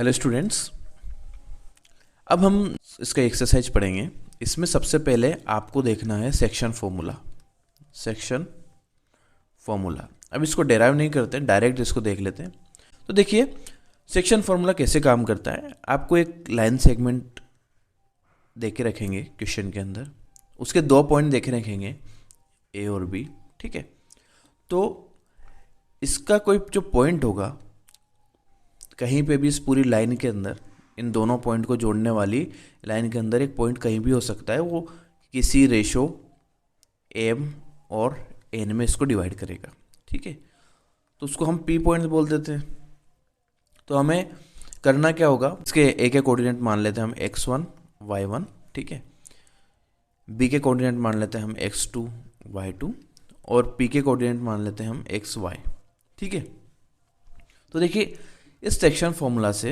Hello students, अब हम इसका एक्सरसाइज पढ़ेंगे। इसमें सबसे पहले आपको देखना है सेक्शन फॉर्मूला। अब इसको डेराइव नहीं करते, डायरेक्ट इसको देख लेते हैं। तो देखिए सेक्शन फॉर्मूला कैसे काम करता है। आपको एक लाइन सेगमेंट दे के रखेंगे क्वेश्चन के अंदर, उसके 2 पॉइंट देखे रखेंगे ए और बी, ठीक है। तो इसका कोई जो पॉइंट होगा कहीं पे भी इस पूरी लाइन के अंदर, इन दोनों पॉइंट को जोड़ने वाली लाइन के अंदर एक पॉइंट कहीं भी हो सकता है, वो किसी रेशो एम और एन में इसको डिवाइड करेगा, ठीक है। तो उसको हम पी पॉइंट बोल देते हैं। तो हमें करना क्या होगा, इसके ए के कोऑर्डिनेट मान लेते हैं हम x1 y1, ठीक है। बी के कोऑर्डिनेट मान लेते हैं हम x2 y2 और पी के कोऑर्डिनेट मान लेते हैं हम xy, ठीक है। तो देखिए इस सेक्शन फॉर्मूला से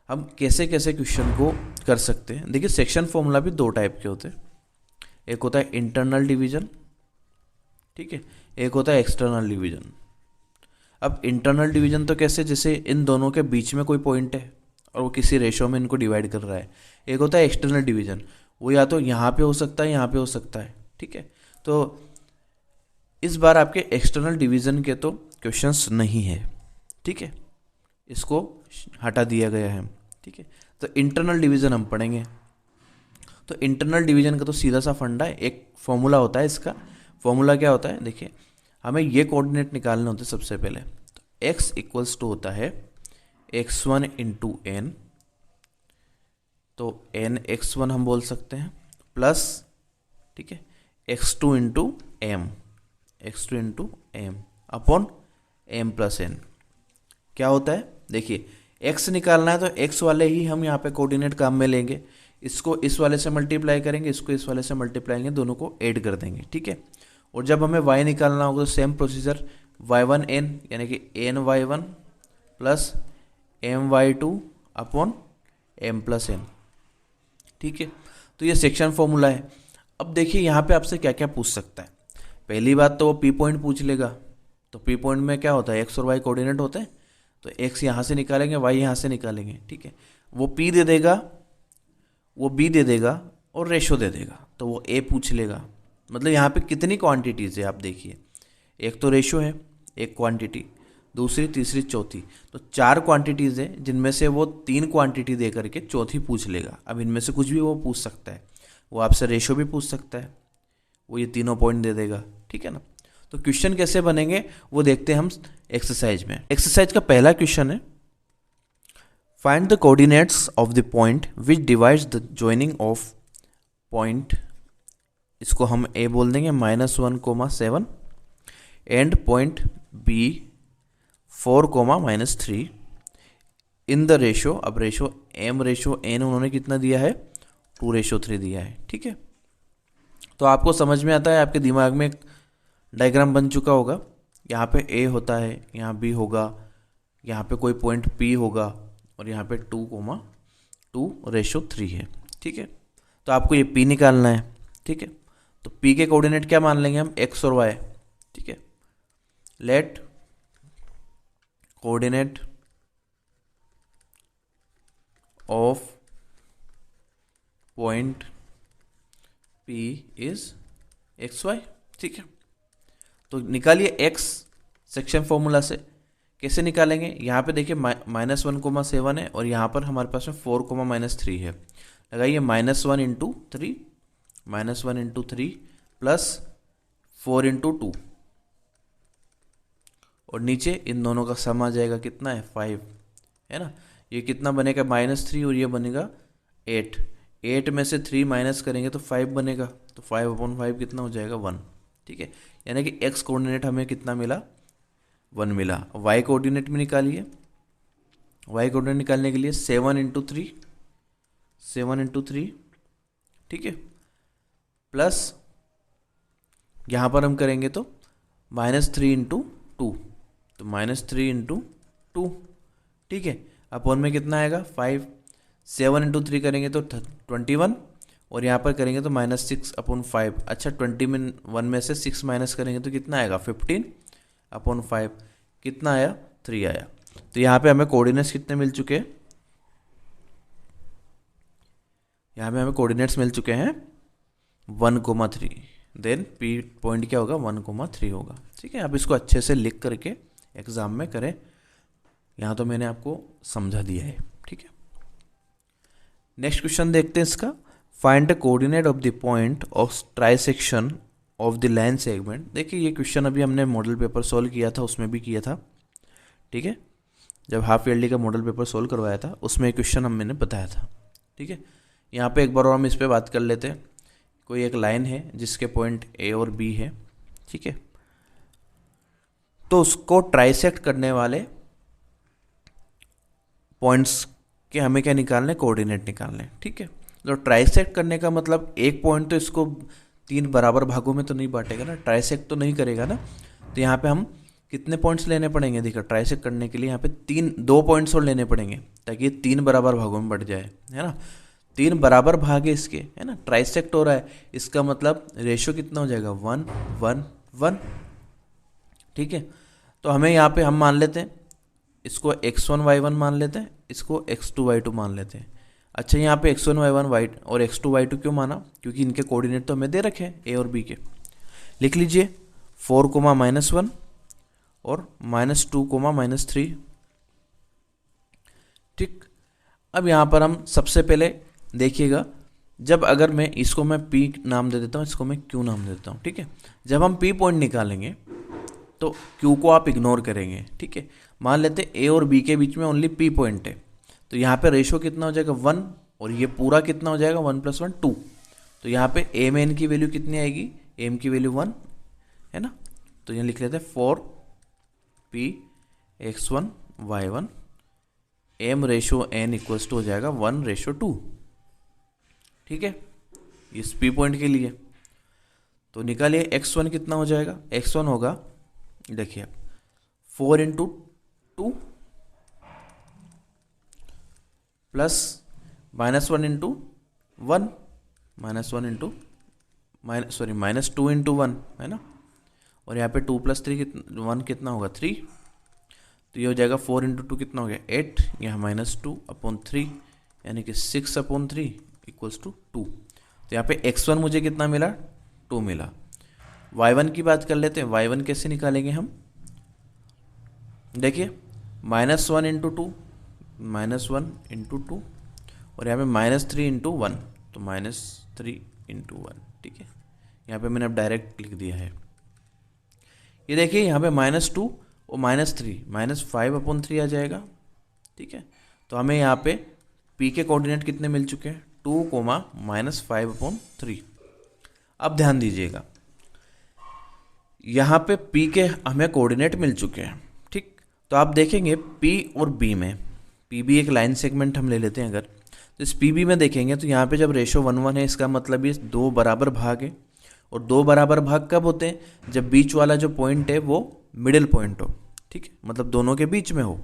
हम कैसे कैसे क्वेश्चन को कर सकते हैं। देखिए सेक्शन फॉर्मूला भी 2 टाइप के होते हैं, एक होता है इंटरनल डिवीजन, ठीक है, एक होता है एक्सटर्नल डिवीजन। अब इंटरनल डिवीजन तो कैसे, जैसे इन दोनों के बीच में कोई पॉइंट है और वो किसी रेशो में इनको डिवाइड कर रहा है। एक होता है एक्सटर्नल डिवीजन, वो या तो यहाँ पे हो सकता है, यहाँ पे हो सकता है, ठीक है। तो इस बार आपके एक्सटर्नल डिवीजन के तो क्वेश्चंस नहीं है, ठीक है, इसको हटा दिया गया है, ठीक है। तो इंटरनल डिवीजन हम पढ़ेंगे। तो इंटरनल डिवीजन का तो सीधा सा फंडा है, एक फॉर्मूला होता है। इसका फॉर्मूला क्या होता है, देखिए हमें ये कोऑर्डिनेट निकालने होते हैं सबसे पहले। तो x इक्वल्स टू होता है x1 इंटू एन, तो n x1 हम बोल सकते हैं, प्लस, ठीक है, x2 into M upon m plus n। क्या होता है, देखिए x निकालना है तो x वाले ही हम यहाँ पे कोऑर्डिनेट काम में लेंगे, इसको इस वाले से मल्टीप्लाई करेंगे, इसको इस वाले से मल्टीप्लाई करेंगे, दोनों को ऐड कर देंगे, ठीक है। और जब हमें y निकालना होगा तो सेम प्रोसीजर, y1n यानी कि n y1 plus m y2 upon m plus n, ठीक है। तो ये सेक्शन फॉर्मूला है। अब देखिए यहाँ पे आपसे क्या क्या पूछ सकता है। पहली बात तो वो पी पॉइंट पूछ लेगा। तो पी पॉइंट में क्या होता है, x और y कोऑर्डिनेट होते हैं, तो x यहाँ से निकालेंगे, y यहाँ से निकालेंगे, ठीक है। वो p दे देगा, वो b दे देगा और रेशो दे देगा, तो वो a पूछ लेगा। मतलब यहाँ पे कितनी क्वांटिटीज़ है आप देखिए, एक तो रेशो है, एक क्वांटिटी, दूसरी, तीसरी, चौथी, तो 4 क्वांटिटीज़ है, जिनमें से वो 3 क्वांटिटी दे करके चौथी पूछ लेगा। अब इनमें से कुछ भी वो पूछ सकता है, वो आपसे रेशो भी पूछ सकता है, वो ये तीनों पॉइंट दे देगा, ठीक है ना। तो क्वेश्चन कैसे बनेंगे वो देखते हैं हम एक्सरसाइज में। एक्सरसाइज का पहला क्वेश्चन है, find the coordinates of the point which divides the joining of point, इसको हम ए बोल देंगे -1, 7 and point B 4, -3 in the ratio. अब रेशो एम रेशो एन उन्होंने कितना दिया है, 2:3 दिया है, ठीक है। तो आपको समझ में आता है, आपके दिमाग में एक डायग्राम बन चुका होगा। यहाँ पे ए होता है, यहाँ बी होगा, यहाँ पे कोई पॉइंट पी होगा और यहाँ पे 2:3 है, ठीक है। तो आपको ये पी निकालना है, ठीक है। तो पी के कोऑर्डिनेट क्या मान लेंगे हम, एक्स और वाई, ठीक है। Let coordinate of point P is X Y, ठीक है। तो निकालिए एक्स सेक्शन फॉर्मूला से। कैसे निकालेंगे, यहाँ पे देखिए -1, 7 है और यहाँ पर हमारे पास में 4, -3 है। लगाइए -1 इंटू 3 प्लस 4 इंटू 2 और नीचे इन दोनों का सम आ जाएगा, कितना है, 5 है ना। ये कितना बनेगा, -3 और ये बनेगा 8 में से 3 माइनस करेंगे तो 5 बनेगा, तो 5/5 कितना हो जाएगा, 1, ठीक है। यानी कि x कोऑर्डिनेट हमें कितना मिला, 1 मिला। y कोऑर्डिनेट में निकालिए, y कोऑर्डिनेट निकालने के लिए 7 इंटू 3, ठीक है, प्लस यहाँ पर हम करेंगे तो -3 इंटू 2, तो -3 इंटू 2, ठीक है। अपॉन में कितना आएगा, 5, 7 इंटू 3 करेंगे तो 21 और यहाँ पर करेंगे तो -6/5। अच्छा 21 में से 6 माइनस करेंगे तो कितना आएगा, 15/5, कितना आया, 3 आया। तो यहाँ पे हमें कोऑर्डिनेट्स कितने मिल चुके हैं, यहाँ पे हमें कोऑर्डिनेट्स मिल चुके हैं 1,3, देन पी पॉइंट क्या होगा 1,3 होगा। ठीक है, आप इसको अच्छे से लिख करके एग्जाम में करें, यहाँ तो मैंने आपको समझा दिया है। ठीक है, नेक्स्ट क्वेश्चन देखते हैं इसका। Find the coordinate of the point of trisection of the line segment. देखिए ये क्वेश्चन अभी हमने मॉडल पेपर सॉल्व किया था, उसमें भी किया था। ठीक है, जब हाफ ईयरली का मॉडल पेपर सॉल्व करवाया था उसमें क्वेश्चन मैंने बताया था। ठीक है, यहाँ पे एक बार और हम इस पर बात कर लेते हैं। कोई एक लाइन है जिसके पॉइंट ए और बी है। ठीक है, तो उसको ट्राइसेक्ट करने वाले पॉइंट्स के हमें क्या निकालने, कोऑर्डिनेट निकालने। ठीक है, तो ट्राइसेक्ट करने का मतलब एक पॉइंट तो इसको 3 बराबर भागों में तो नहीं बांटेगा ना, ट्राइसेक्ट तो नहीं करेगा ना। तो यहाँ पे हम कितने पॉइंट्स लेने पड़ेंगे, देखो ट्राइसेक्ट करने के लिए यहाँ पे 2 पॉइंट्स और लेने पड़ेंगे ताकि ये 3 बराबर भागों में बढ़ जाए, है ना। 3 बराबर भाग है इसके, है ना, ट्राइसेक्ट हो रहा है, इसका मतलब रेशियो कितना हो जाएगा 1 1 1। ठीक है, तो हमें यहाँ पे हम मान लेते हैं इसको x1 y1 मान लेते हैं, इसको x2 y2 मान लेते हैं। अच्छा, यहाँ पे x1 y1 y और x2 y2 क्यों माना, क्योंकि इनके कोऑर्डिनेट तो हमें दे रखे हैं a और b के। लिख लीजिए 4, -1 और -2, -3। ठीक, अब यहाँ पर हम सबसे पहले देखिएगा, जब अगर मैं इसको मैं P नाम दे देता हूँ, इसको मैं Q नाम दे देता हूँ। ठीक है, जब हम P पॉइंट निकालेंगे तो Q को आप इग्नोर करेंगे। ठीक है, मान लेते हैं A और B के बीच में ओनली P पॉइंट है, तो यहाँ पे रेशियो कितना हो जाएगा 1 और ये पूरा कितना हो जाएगा 1 + 1 2। तो यहाँ पे A में n की वैल्यू कितनी आएगी, m की वैल्यू 1 है ना। तो यहाँ लिख लेते हैं 4p x1 y1 m ratio n equals to हो जाएगा 1:2। ठीक है, इस p पॉइंट के लिए तो निकालिए x1 कितना हो जाएगा, x1 होगा देखिए 4 × 2 प्लस -1 × 1 -2 × 1 है ना, और यहाँ पे 2 + 3 1 कितना होगा 3। तो ये हो जाएगा 4 × 2 कितना हो गया 8, यहाँ -2/3 यानी कि 6/3 इक्वल्स टू 2। तो यहाँ पे x1 मुझे कितना मिला 2 मिला। y1 की बात कर लेते हैं, y1 कैसे निकालेंगे हम, देखिए -1 × 2 -1 × 2 और यहाँ पे -3 × 1 तो -3 × 1। ठीक है, यहाँ पे मैंने अब डायरेक्ट लिख दिया है। ये देखिए यहाँ पे -2 और -3 -5/3 आ जाएगा। ठीक है, तो हमें यहाँ पे p के कोऑर्डिनेट कितने मिल चुके हैं 2, -5/3। अब ध्यान दीजिएगा, यहाँ पे p के हमें कोऑर्डिनेट मिल चुके हैं। ठीक, तो आप देखेंगे p और b में, p भी एक लाइन सेगमेंट हम ले लेते हैं अगर, तो इस pb में देखेंगे तो यहाँ पे जब रेशो 1:1 है, इसका मतलब ये 2 बराबर भाग है। और 2 बराबर भाग कब होते हैं, जब बीच वाला जो पॉइंट है वो मिडिल पॉइंट हो। ठीक है, मतलब दोनों के बीच में हो।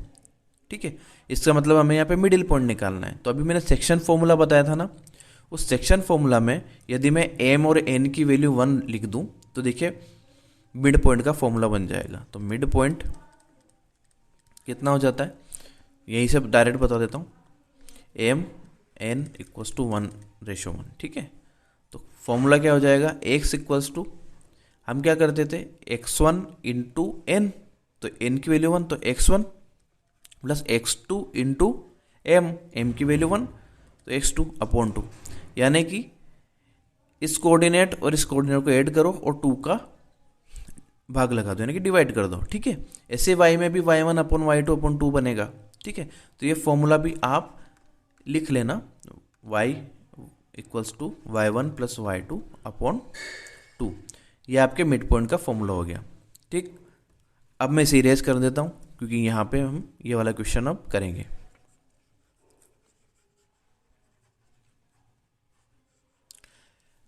ठीक है, इसका मतलब हमें यहाँ पे मिडिल पॉइंट निकालना है। तो अभी मैंने सेक्शन फॉर्मूला बताया था ना, उस सेक्शन फॉर्मूला में यदि मैं m और n की वैल्यू 1 लिख दूं तो देखिए मिड पॉइंट का फॉर्मूला बन जाएगा। तो मिड पॉइंट कितना हो जाता है, यही से डायरेक्ट बता देता हूँ, m n इक्वल्स टू 1:1। ठीक है, तो फॉर्मूला क्या हो जाएगा, x इक्वल्स टू, हम क्या करते थे x1 × n, तो n की वैल्यू 1 तो x1 प्लस x2 × m की वैल्यू 1 तो x2/2, यानी कि इस कोऑर्डिनेट और इस कोऑर्डिनेट को ऐड करो और 2 का भाग लगा दो, यानी कि डिवाइड कर दो। ठीक है, ऐसे y में भी y1/y2/2 बनेगा। ठीक है, तो ये फॉर्मूला भी आप लिख लेना, y equals to y1 + y2/2, ये आपके मिड पॉइंट का फॉर्मूला हो गया। ठीक, अब मैं इसे इरेज कर देता हूँ क्योंकि यहाँ पे हम ये वाला क्वेश्चन अब करेंगे।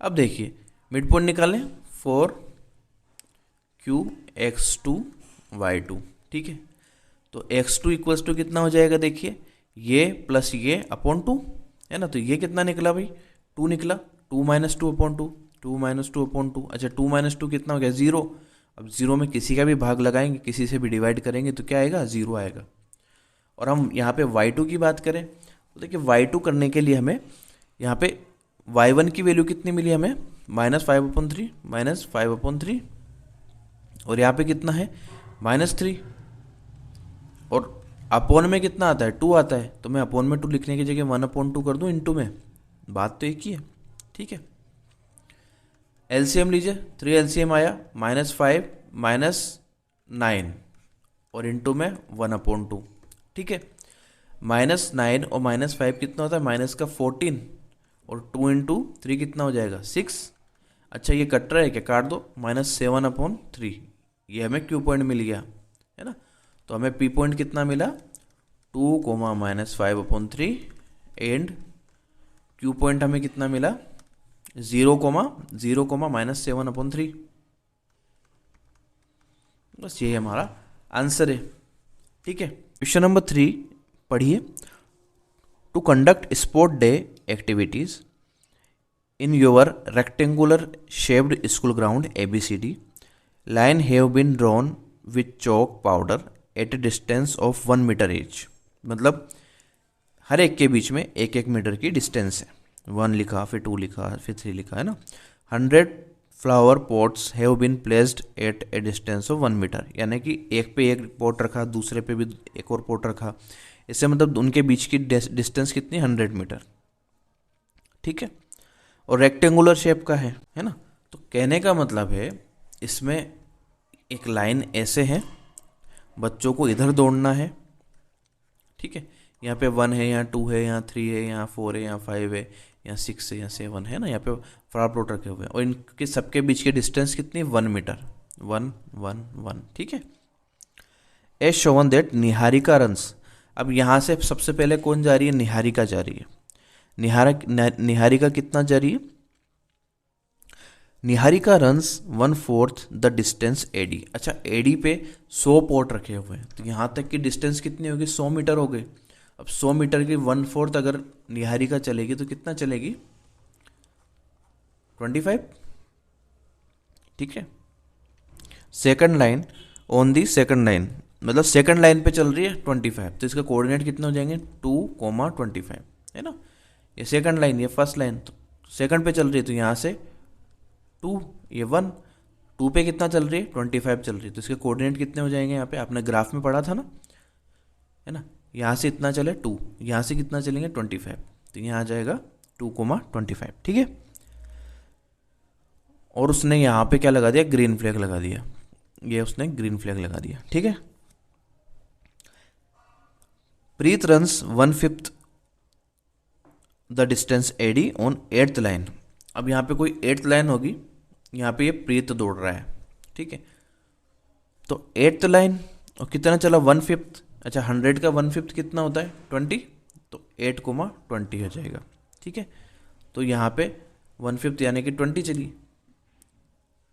अब देखिए मिड पॉइंट निकालें 4q x2 y2। ठीक है, तो x2 इक्वल्स टू कितना हो जाएगा, देखिए ये प्लस ये /2 है ना, तो ये कितना निकला भाई 2 निकला, 2 - 2/2 2 - 2/2। अच्छा 2 - 2 कितना हो गया 0। अब 0 में किसी का भी भाग लगाएंगे, किसी से भी डिवाइड करेंगे तो क्या आएगा 0 आएगा। और हम यहाँ पे y2 की बात करें तो देखिए y2 करने के लिए हमें यहाँ पे y1 की वैल्यू कितनी मिली हमें, -5/3, -5/3, और यहाँ पे कितना है -3, और अपोन में कितना आता है 2 आता है, तो मैं अपोन में 2 लिखने की जगह 1/2 कर दूँ इंटू में, बात तो एक ही है, ठीक है। एलसीएम लीजिए, 3 एलसीएम आया, -5 -9 और इंटू में 1/2, ठीक है। -9 और -5 कितना होता है, माइनस का 14 और 2 इंटू 3 कितना हो जाएगा 6। अच्छा ये कट रहा है क्या, काट दो, -7/3, ये हमें क्यू पॉइंट मिल गया है ना। तो हमें पी पॉइंट कितना मिला 2, -5/3 एंड क्यू पॉइंट हमें कितना मिला 0, -7/3। बस यही हमारा आंसर है, ठीक है। क्वेश्चन नंबर 3 पढ़िए। To conduct sport day activities in your rectangular shaped school ground ABCD, line have been drawn with chalk powder at a distance of 1 meter each। मतलब हर एक के बीच में 1-1 मीटर की डिस्टेंस है, 1 लिखा, फिर 2 लिखा, फिर 3 लिखा, है ना। 100 flower pots have been placed at a distance of 1 metre, यानी कि एक पे एक पॉट रखा, दूसरे पे भी एक और पॉट रखा, इससे मतलब उनके बीच की डिस्टेंस कितनी 100 मीटर, ठीक है। और रेक्टेंगुलर शेप का है ना। तो कहने का मतलब है इसमें एक लाइन ऐसे है, बच्चों को इधर दौड़ना है, ठीक है। यहाँ पे 1 है, यहाँ 2 है, यहाँ 3 है, यहाँ 4 है, यहाँ 5 है, यहाँ 6 है, यहाँ 7 है ना। यहाँ पे फ्लावर प्लॉट रखे हुए हैं और इनके सबके बीच की डिस्टेंस कितनी 1 मीटर, 1 1 1, ठीक है। As shown that Niharika runs. अब यहाँ से सबसे पहले कौन जा रही है, निहारिका जा रही है। निहारिका कितना जा रही है, Niharika runs 1/4 the distance AD। अच्छा AD पे 100 पॉट रखे हुए हैं, तो यहाँ तक की डिस्टेंस कितनी होगी 100 मीटर हो गई। अब 100 मीटर की 1/4 अगर निहारिका चलेगी तो कितना चलेगी 25, ठीक है। Second line, on the second line, मतलब सेकंड लाइन पे चल रही है 25, तो इसका कोऑर्डिनेट कितने हो जाएंगे 2,25, है ना। ये सेकंड लाइन, ये फर्स्ट लाइन, तो सेकंड पे चल रही है तो यहाँ से 2, ये 1, 2 पे कितना चल रही है 25 चल रही है, तो इसके कोऑर्डिनेट कितने हो जाएंगे, यहाँ पे आपने ग्राफ में पढ़ा था ना, है ना। यहाँ से इतना चले 2, यहाँ से कितना चलेंगे 25, तो यहाँ आ जाएगा 2,25, ठीक है। और उसने यहाँ पे क्या लगा दिया, ग्रीन फ्लैग लगा दिया, ये उसने ग्रीन फ्लैग लगा दिया, ठीक है। Preet runs 1/5 the distance AD on 8th line. अब यहाँ पे कोई 8th लाइन होगी, यहाँ पे ये प्रीत दौड़ रहा है, ठीक है। तो 8th लाइन और कितना चला 1/5, अच्छा 100 का 1/5 कितना होता है 20, तो 8,20 हो जाएगा, ठीक है। तो यहाँ पे 1/5 यानी कि 20 चली,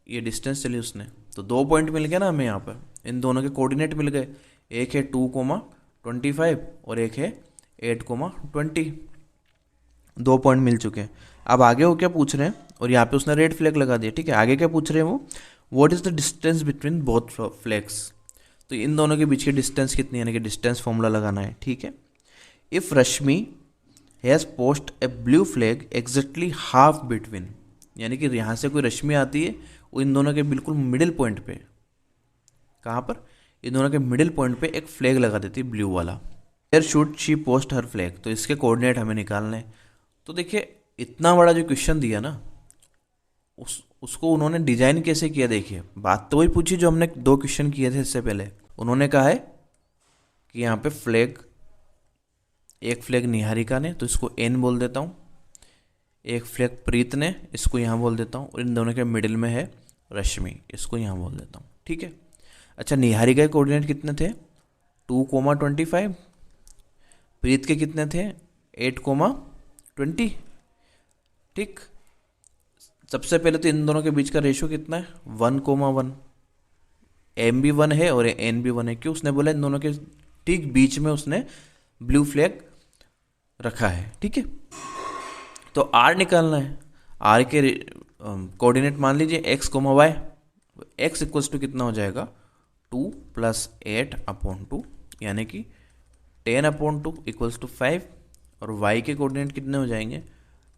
ये डिस्टेंस चली उसने, तो 2 पॉइंट मिल गया ना हमें यहाँ पर, इन दोनों के कोऑर्डिनेट मिल गए, एक है 2,25 और एक है 8,20, 2 पॉइंट मिल चुके हैं। अब आगे वो क्या पूछ रहे हैं, और यहाँ पे उसने रेड फ्लैग लगा दिया, ठीक है। आगे क्या पूछ रहे हैं वो, what is the distance between both flags, तो इन दोनों के बीच की डिस्टेंस कितनी, यानी कि डिस्टेंस फॉर्मूला लगाना है, ठीक है। If Rashmi has post A blue flag exactly half between, यानी कि यहाँ से कोई रश्मि आती है, वो इन दोनों के बिल्कुल मिडिल पॉइंट पे, कहाँ पर, इन दोनों के मिडिल पॉइंट पे एक फ्लैग लगा देती है ब्लू वाला। Where should she post her flag, तो इसके कोऑर्डिनेट हमें निकालने हैं। तो देखिए इतना बड़ा जो क्वेश्चन दिया ना, उसको उन्होंने डिजाइन कैसे किया, देखिए बात तो वही पूछी जो हमने 2 क्वेश्चन किए थे इससे पहले। उन्होंने कहा है कि यहाँ पे फ्लैग, एक फ्लैग निहारिका ने, तो इसको N बोल देता हूँ, एक फ्लैग प्रीत ने, इसको यहाँ बोल देता हूँ, और इन दोनों के मिडिल में है रश्मि, इसको यहाँ बोल देता हूँ, ठीक है। अच्छा निहारिका के कोऑर्डिनेट कितने थे 2,25, प्रीत के कितने थे 8,20, ठीक। सबसे पहले तो इन दोनों के बीच का रेशो कितना है 1,1, M भी 1 है और N भी 1 है, क्यों, उसने बोला इन दोनों के ठीक बीच में उसने ब्लू फ्लैग रखा है, ठीक है। तो R निकालना है, R के कोऑर्डिनेट मान लीजिए x, y, x equals to कितना हो जाएगा 2 + 8/2, यानी कि 10/2 इक्वल्स टू 5 और y के कोऑर्डिनेट कितने हो जाएंगे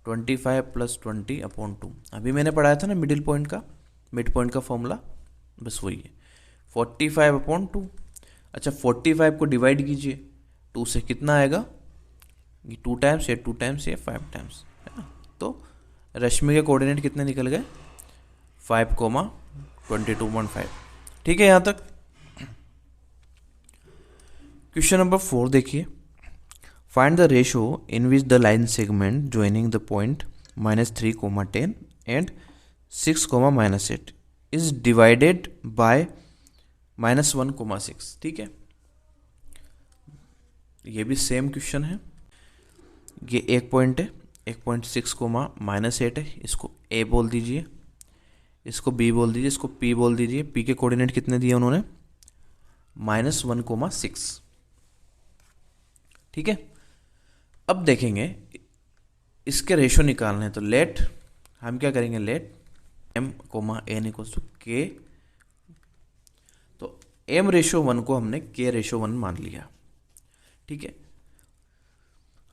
25 + 20/2। अभी मैंने पढ़ाया था ना मिड पॉइंट का फॉर्मूला, बस वही है 45/2। अच्छा 45 को डिवाइड कीजिए 2 से, कितना आएगा, ये 2 टाइम्स, ये 2 टाइम्स, ये 5 टाइम्स, है ना। तो रश्मि के कोऑर्डिनेट कितने निकल गए 5,22.5। ठीक है यहाँ तक। क्वेश्चन नंबर 4 देखिए, find the ratio in which the line segment joining the point -3, 10 and 6, -8 is divided bye -1, 6। ठीक है, ये भी सेम क्वेश्चन है। ये एक पॉइंट है, 1.6, -8 है, इसको ए बोल दीजिए, इसको बी बोल दीजिए, इसको पी बोल दीजिए। पी के कोऑर्डिनेट कितने दिए उन्होंने -1, 6। ठीक है, अब देखेंगे इसके रेशो निकालने हैं, तो लेट हम क्या करेंगे, let m, n equals to k। तो m/1 को हमने k/1 मान लिया। ठीक है,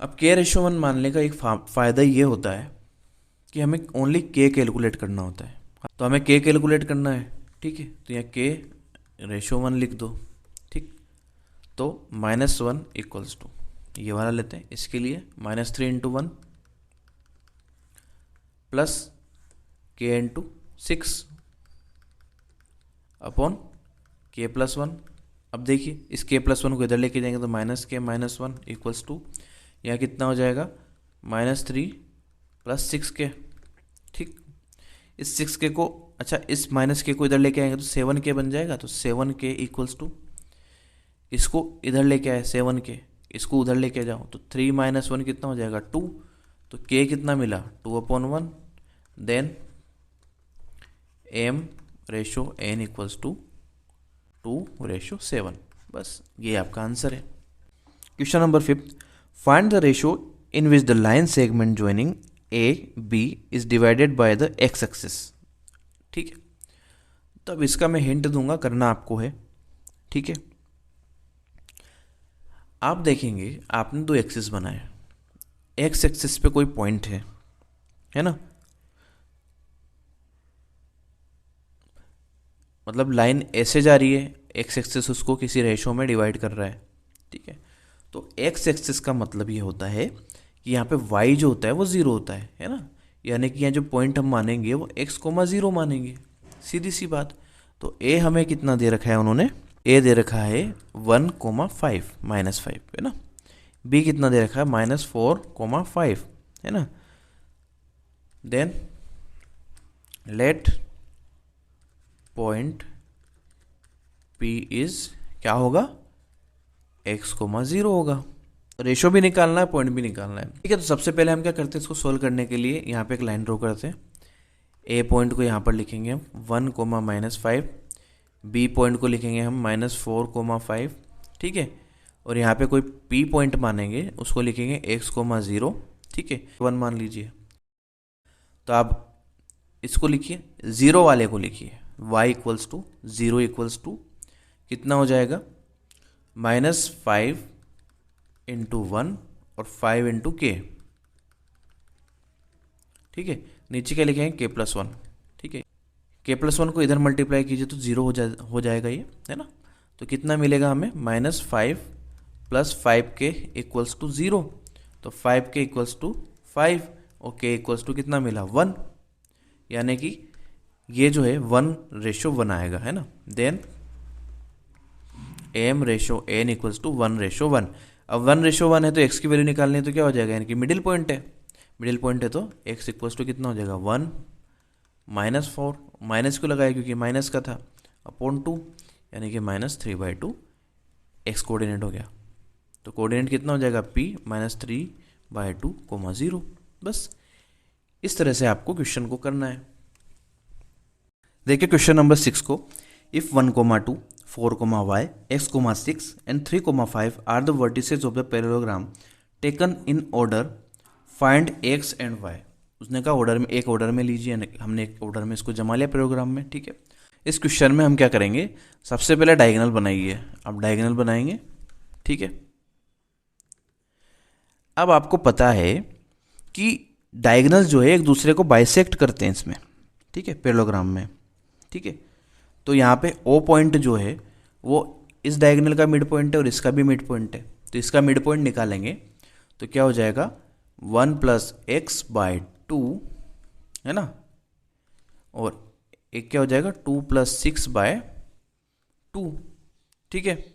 अब k/1 मानने का एक फ़ायदा ये होता है कि हमें ओनली k कैलकुलेट करना होता है। तो हमें k कैलकुलेट करना है, ठीक है, तो यहाँ k/1 लिख दो। ठीक, तो -1 इक्वल्स टू ये वाला लेते हैं, इसके लिए -3 × 1 प्लस k × 6 अपॉन k+1। अब देखिए इस k+1 को इधर लेके जाएंगे तो -k-1 इक्वल्स टू यहाँ कितना हो जाएगा -3 + 6k। ठीक, इस 6k को, अच्छा इस -k को इधर लेके आएंगे तो 7k बन जाएगा। तो 7k इक्वल्स टू, इसको इधर लेके आए 7k, इसको उधर लेके जाओ तो 3 - 1 कितना हो जाएगा 2। तो k कितना मिला 2/1, देन m/n इक्वल्स टू 2/7। बस ये आपका आंसर है। Question number 5, find the ratio in which the line segment joining A B is divided by the x axis. ठीक है, तो अब इसका मैं हिंट दूंगा, करना आपको है। ठीक है, आप देखेंगे आपने 2 एक्सिस बनाए, एक्स एक्सिस पे कोई पॉइंट है ना, मतलब लाइन ऐसे जा रही है, एक्स एक्सिस उसको किसी रेशो में डिवाइड कर रहा है। ठीक है, तो एक्स एक्सिस का मतलब ये होता है कि यहाँ पे y जो होता है वो 0 होता है ना, यानी कि यहाँ जो पॉइंट हम मानेंगे वो x, 0 मानेंगे, सीधी सी बात। तो a हमें कितना दे रखा है उन्होंने, a दे रखा है 1, -5 है ना, b कितना दे रखा है -4, 5 है ना। Then let point p is क्या होगा x, 0 होगा। रेशो भी निकालना है, पॉइंट भी निकालना है। ठीक है, तो सबसे पहले हम क्या करते हैं, इसको सोल्व करने के लिए यहाँ पे एक लाइन ड्रॉ करते हैं। a पॉइंट को यहाँ पर लिखेंगे हम 1, -5, b पॉइंट को लिखेंगे हम -4, 5। ठीक है, और यहाँ पे कोई p पॉइंट मानेंगे, उसको लिखेंगे x, 0। ठीक है, 1 मान लीजिए। तो आप इसको लिखिए, 0 वाले को लिखिए, y equals to 0 equals to कितना हो जाएगा -5 × 1 और 5 × k। ठीक है, नीचे क्या लिखेंगे k+1। ठीक है, k+1 को इधर मल्टीप्लाई कीजिए तो 0 हो जाएगा ये, है ना। तो कितना मिलेगा हमें -5 + 5k इक्वल्स टू 0। तो 5k इक्वल्स टू 5 और k इक्वल्स टू कितना मिला 1, यानी कि ये जो है 1/1 आएगा, है ना। Then m/n equals to 1/1। अब 1/1 है तो x की वैल्यू निकालनी है, तो क्या हो जाएगा, यानी कि मिडिल पॉइंट है तो x इक्वल्स टू कितना हो जाएगा 1 -4, माइनस क्यों लगाया, क्योंकि माइनस का था, अपॉन 2, यानी कि -3/2 x कोऑर्डिनेट हो गया। तो कोऑर्डिनेट कितना हो जाएगा p -3/2, 0। बस इस तरह से आपको क्वेश्चन को करना है। देखिए क्वेश्चन नंबर 6 को, if 1, 2, 4, y, x, 6 and 3, 5 are the vertices of the parallelogram taken in order, find x and y। उसने कहा ऑर्डर में, एक ऑर्डर में लीजिए, हमने एक ऑर्डर में इसको जमा लिया पैराग्राम में। ठीक है, इस क्वेश्चन में हम क्या करेंगे, सबसे पहले डायगोनल बनाइए। अब डायगोनल बनाएंगे, ठीक है, अब आपको पता है कि डायगोनल्स जो है एक दूसरे को बाइसेक्ट करते हैं इसमें, ठीक है, पैरेललोग्राम में, ठीक है। तो यहाँ पे ओ पॉइंट जो है वो इस डायगोनल का मिड पॉइंट है और इसका भी मिड पॉइंट है, तो इसका मिड पॉइंट निकालेंगे तो क्या हो जाएगा 1+x/2, है ना, और एक क्या हो जाएगा 2+6/2, ठीक है।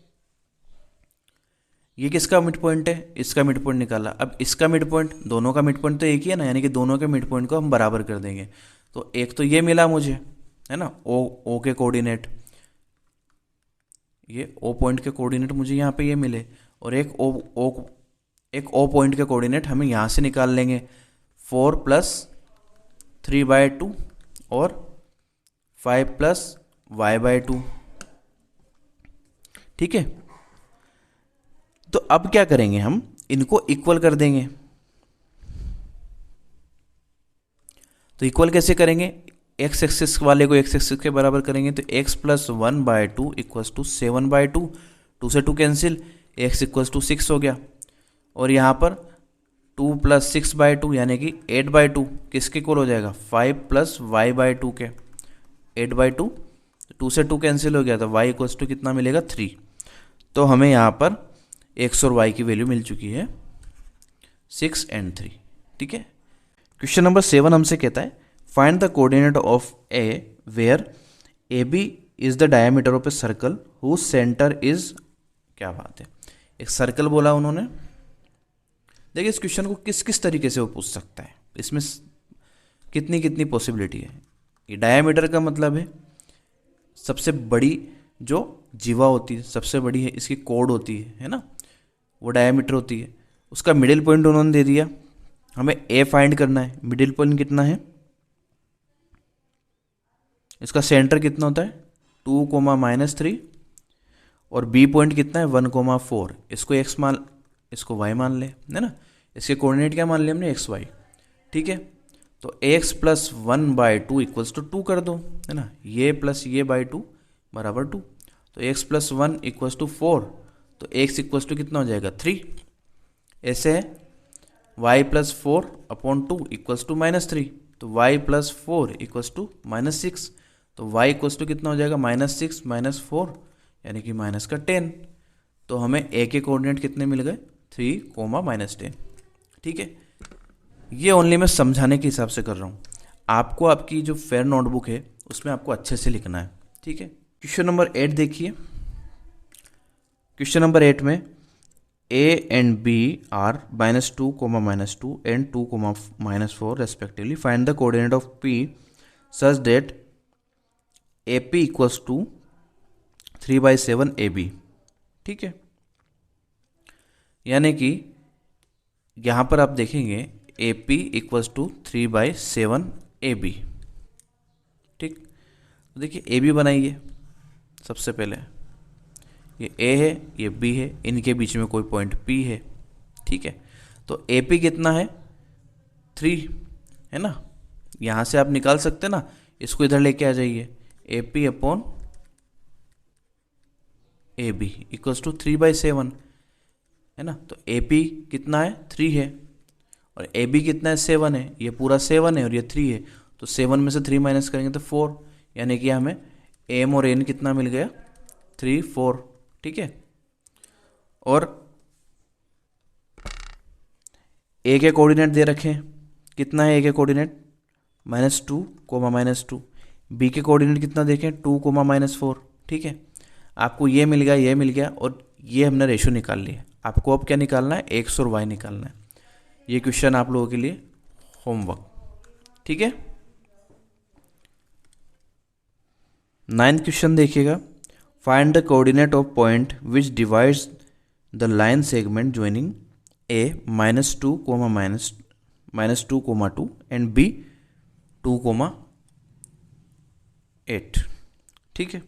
ये किसका मिड पॉइंट है, इसका मिड पॉइंट निकाला। अब इसका मिड पॉइंट, दोनों का मिड पॉइंट तो एक ही है ना, यानी कि दोनों के मिड पॉइंट को हम बराबर कर देंगे। तो एक तो ये मिला मुझे, है ना, ओ के कोऑर्डिनेट, ये ओ पॉइंट के कोऑर्डिनेट मुझे यहाँ पे ये मिले, और एक ओ पॉइंट के कोऑर्डिनेट हमें यहाँ से निकाल लेंगे 4+3/2 और 5+y/2, ठीक है। तो अब क्या करेंगे, हम इनको इक्वल कर देंगे। तो इक्वल कैसे करेंगे, एक्स एक्सिस वाले को एक्स एक्सिस के बराबर करेंगे, तो x+1/2 = 7/2, 2 से 2 कैंसिल, x = 6 हो गया, और यहाँ पर 2+6/2 यानी कि 8/2 किसके इक्वल हो जाएगा, 5+y/2 के, 8/2, 2 से 2 कैंसिल हो गया, तो y = कितना मिलेगा 3। तो हमें यहाँ पर x और y की वैल्यू मिल चुकी है 6 और 3, ठीक है। क्वेश्चन नंबर 7 हमसे कहता है find the coordinate of A where A B is the diameter of a circle whose centre is, क्या बात है, एक सर्कल बोला उन्होंने। देखिए इस क्वेश्चन को किस किस तरीके से वो पूछ सकता है, इसमें कितनी कितनी पॉसिबिलिटी है। ये डायमीटर का मतलब है सबसे बड़ी जो जीवा होती है, सबसे बड़ी है, इसकी कोड होती है ना, वो डायमीटर होती है। उसका मिडिल पॉइंट उन्होंने दे दिया, हमें ए फाइंड करना है, मिडिल पॉइंट कितना है, इसका सेंटर कितना होता है 2, और बी पॉइंट कितना है 1, इसको x मान, इसको y मान ले, है ना, इसके कोऑर्डिनेट क्या मान लिया हमने x y, ठीक है। तो x+1/2 = 2 कर दो, है ना, ये प्लस ये /2 बराबर 2, तो x+1 = 4, तो x = कितना हो जाएगा 3। ऐसे है y+4/2 = -3, तो y+4 = -6, तो y = कितना हो जाएगा -6 - 4 यानी कि -10। तो हमें a के कोऑर्डिनेट कितने मिल गए 3, -10, ठीक है। ये ओनली मैं समझाने के हिसाब से कर रहा हूँ, आपको आपकी जो फेयर नोटबुक है उसमें आपको अच्छे से लिखना है, ठीक है। क्वेश्चन नंबर 8 देखिए। क्वेश्चन नंबर 8 में a and b are -2, -2 and 2, -4 respectively. Find the coordinate of p such that AP = 3/7 AB, ठीक है। यानी कि यहाँ पर आप देखेंगे AP = 3/7 AB, ठीक। तो देखिए AB बनाइए सबसे पहले, ये A है, ये B है, इनके बीच में कोई पॉइंट P है, ठीक है। तो AP कितना है 3, है ना, यहाँ से आप निकाल सकते हैं ना, इसको इधर लेके आ जाइए, AP/AB = 3/7, है ना। तो AP कितना है 3 है, और AB कितना है 7 है, ये पूरा 7 है और ये 3 है, तो 7 में से 3 माइनस करेंगे तो 4, यानी कि हमें M और N कितना मिल गया 3, 4, ठीक है। और A के कोऑर्डिनेट दे रखे हैं, कितना है A के कोऑर्डिनेट -2, -2, B के कोऑर्डिनेट कितना देखें 2, -4, ठीक है। आपको ये मिल गया, ये मिल गया, और ये हमने रेशो निकाल लिया। आपको अब क्या निकालना है, x और y निकालना है। ये क्वेश्चन आप लोगों के लिए होमवर्क, ठीक है। 9th क्वेश्चन देखिएगा। Find the coordinate of point which divides the line segment joining A -2, -2, and B 2, 8, ठीक है।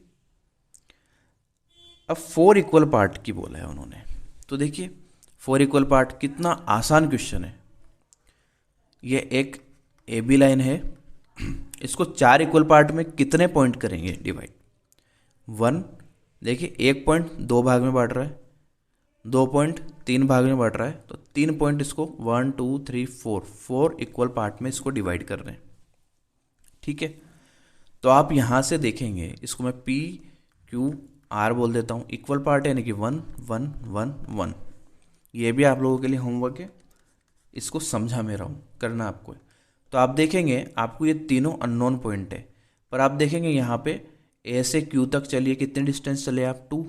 अब 4 इक्वल पार्ट की बोला है उन्होंने, तो देखिए 4 इक्वल पार्ट कितना आसान क्वेश्चन है। ये एक AB लाइन है, इसको 4 इक्वल पार्ट में कितने पॉइंट करेंगे डिवाइड, 1, देखिए एक पॉइंट 2 भाग में बांट रहा है, 2 पॉइंट 3 भाग में बढ़ रहा है, तो 3 पॉइंट इसको 1 2 3 4 इक्वल पार्ट में इसको डिवाइड कर रहे हैं। ठीक है, तो आप यहाँ से देखेंगे, इसको मैं P Q R बोल देता हूँ, इक्वल पार्ट यानी कि 1 1 1 1। ये भी आप लोगों के लिए होमवर्क है, इसको समझा मैं रहा हूँ, करना आपको है। तो आप देखेंगे आपको ये तीनों अननोन पॉइंट है, पर आप देखेंगे यहाँ पे A से Q तक चलिए कितने डिस्टेंस चले आप 2,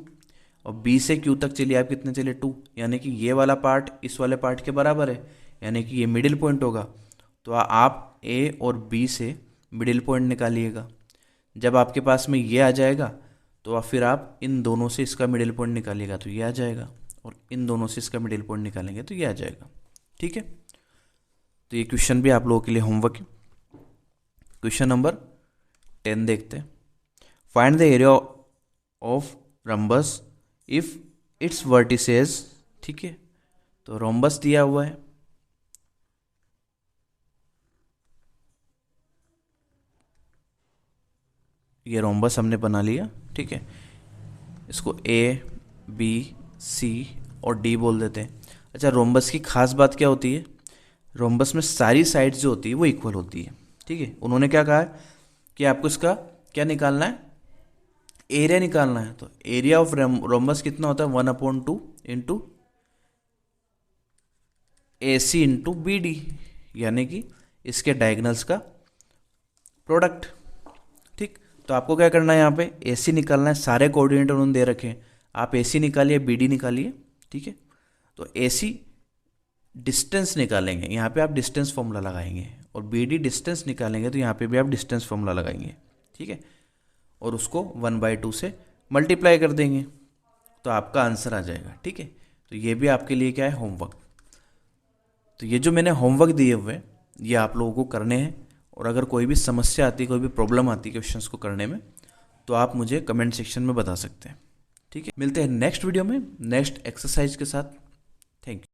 और B से Q तक चलिए आप कितने चले 2, यानी कि ये वाला पार्ट इस वाले पार्ट के बराबर है, यानी कि ये मिडिल पॉइंट होगा। तो आप A और B से मिडिल पॉइंट निकालिएगा। जब आपके पास में ये आ जाएगा तो फिर आप इन दोनों से इसका मिडिल पॉइंट निकालिएगा तो ये आ जाएगा, और इन दोनों से इसका मिडिल पॉइंट निकालेंगे तो ये आ जाएगा। ठीक है, तो ये क्वेश्चन भी आप लोगों के लिए होमवर्क है। क्वेश्चन नंबर 10 देखते हैं। Find the area of rhombus if it's vertices. ठीक है, तो रोम्बस दिया हुआ है, ये रोम्बस हमने बना लिया। ठीक है, इसको A B C और D बोल देते हैं। अच्छा, रोम्बस की खास बात क्या होती है, रोम्बस में सारी साइड्स जो होती है वो इक्वल होती है। ठीक है, उन्होंने क्या कहा है कि आपको इसका क्या निकालना है, एरिया निकालना है। तो एरिया ऑफ रोम्बस कितना होता है 1/2 इंटू AC इंटू BD, यानी कि इसके डायगनल्स का प्रोडक्ट। ठीक, तो आपको क्या करना है, यहाँ पे AC निकालना है, सारे कोऑर्डिनेट उन्होंने दे रखे हैं, आप AC निकालिए BD निकालिए। ठीक है, तो AC डिस्टेंस निकालेंगे, यहाँ पे आप डिस्टेंस फॉर्मूला लगाएंगे, और BD डिस्टेंस निकालेंगे तो यहाँ पे भी आप डिस्टेंस फॉर्मूला लगाएंगे। ठीक है, और उसको 1/2 से मल्टीप्लाई कर देंगे तो आपका आंसर आ जाएगा। ठीक है, तो ये भी आपके लिए क्या है, होमवर्क। तो ये जो मैंने होमवर्क दिए हुए हैं ये आप लोगों को करने हैं, और अगर कोई भी समस्या आती है, कोई भी प्रॉब्लम आती है क्वेश्चंस को करने में, तो आप मुझे कमेंट सेक्शन में बता सकते हैं। ठीक है, मिलते हैं नेक्स्ट वीडियो में नेक्स्ट एक्सरसाइज के साथ। Thank you.